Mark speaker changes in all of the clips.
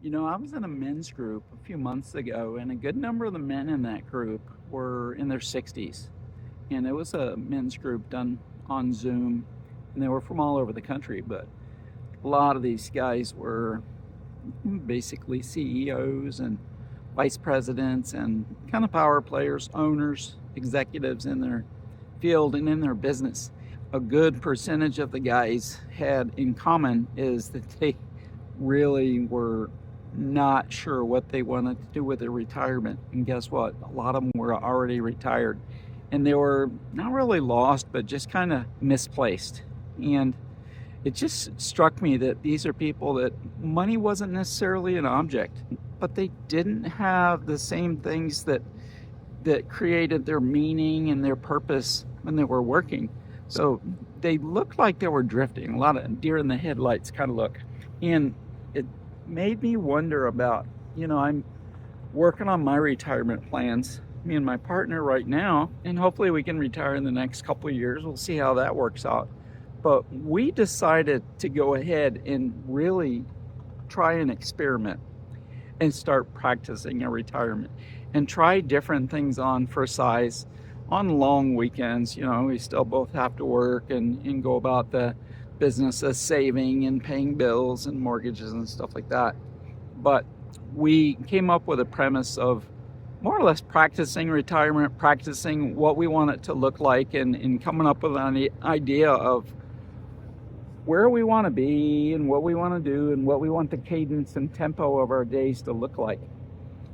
Speaker 1: I was in a men's group a few months ago, and a good number of the men in that group were in their 60s. And it was a men's group done on Zoom, and they were from all over the country. But a lot of these guys were basically CEOs and vice presidents and kind of power players, owners, executives in their field and in their business. A good percentage of the guys had in common is that they really were not sure what they wanted to do with their retirement. And guess what? A lot of them were already retired. And they were not really lost, but just kind of misplaced. And it just struck me that these are people that money wasn't necessarily an object, but they didn't have the same things that created their meaning and their purpose when they were working. So they looked like they were drifting, a lot of deer in the headlights kind of look. And it made me wonder about, I'm working on my retirement plans, me and my partner right now, and hopefully we can retire in the next couple of years. We'll see how that works out. But we decided to go ahead and really try an experiment and start practicing a retirement and try different things on for size on long weekends. We still both have to work and go about the business of saving and paying bills and mortgages and stuff like that. But we came up with a premise of more or less practicing retirement, practicing what we want it to look like, and coming up with an idea of where we want to be and what we want to do and what we want the cadence and tempo of our days to look like.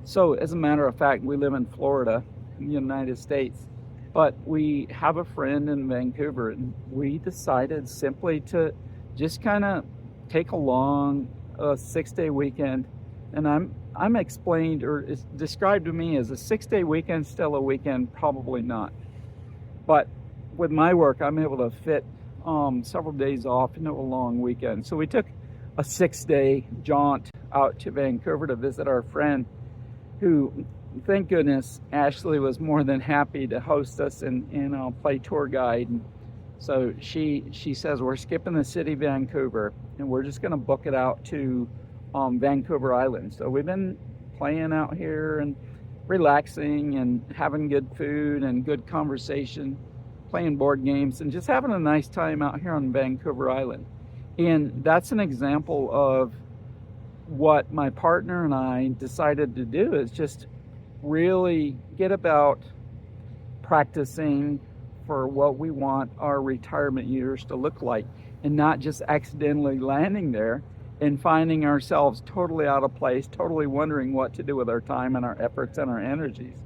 Speaker 1: So as a matter of fact, we live in Florida, in the United States, but we have a friend in Vancouver, and we decided simply to just kind of take along a 6-day weekend. And I'm explained, or it's described to me as a 6-day weekend, still a weekend, probably not. But with my work, I'm able to fit several days off into a long weekend. So we took a 6-day jaunt out to Vancouver to visit our friend, who, thank goodness, Ashley was more than happy to host us and play tour guide. And so she says, we're skipping the city of Vancouver and we're just going to book it out to Vancouver Island. So we've been playing out here and relaxing and having good food and good conversation, playing board games, and just having a nice time out here on Vancouver Island. And that's an example of what my partner and I decided to do, is just really get about practicing for what we want our retirement years to look like, and not just accidentally landing there and finding ourselves totally out of place, totally wondering what to do with our time and our efforts and our energies.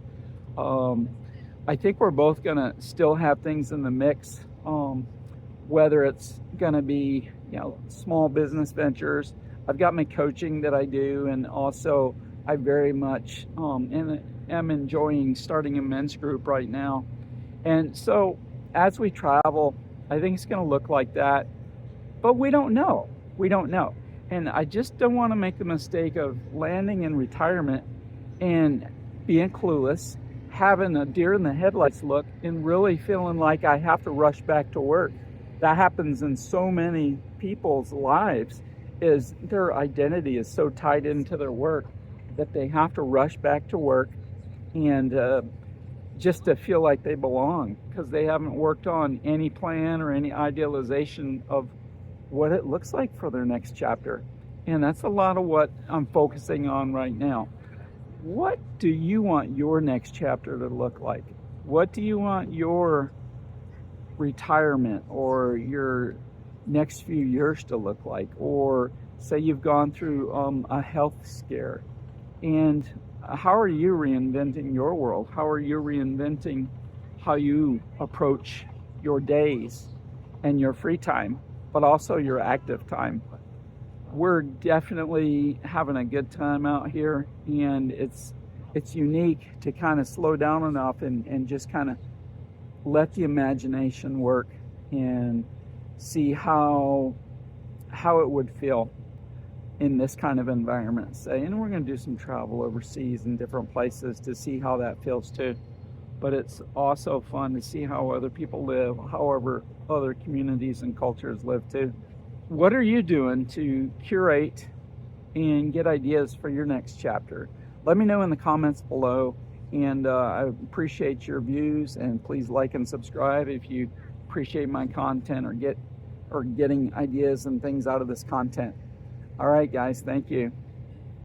Speaker 1: I think we're both going to still have things in the mix, whether it's going to be, small business ventures. I've got my coaching that I do, and also I very much am enjoying starting a men's group right now. And so as we travel, I think it's going to look like that, but we don't know. And I just don't want to make the mistake of landing in retirement and being clueless, having a deer in the headlights look, and really feeling like I have to rush back to work. That happens in so many people's lives, is their identity is so tied into their work that they have to rush back to work and just to feel like they belong, because they haven't worked on any plan or any idealization of what it looks like for their next chapter. And that's a lot of what I'm focusing on right now. What do you want your next chapter to look like? What do you want your retirement or your next few years to look like? Or say you've gone through a health scare, and how are you reinventing your world? How are you reinventing how you approach your days and your free time, but also your active time? We're definitely having a good time out here, and it's unique to kind of slow down enough and just kind of let the imagination work and see how it would feel in this kind of environment, say. And we're going to do some travel overseas in different places to see how that feels too. But it's also fun to see how other people live, however other communities and cultures live too. What are you doing to curate and get ideas for your next chapter. Let me know in the comments below, and I appreciate your views, and please like and subscribe if you appreciate my content or getting ideas and things out of this content. All right, guys, thank you.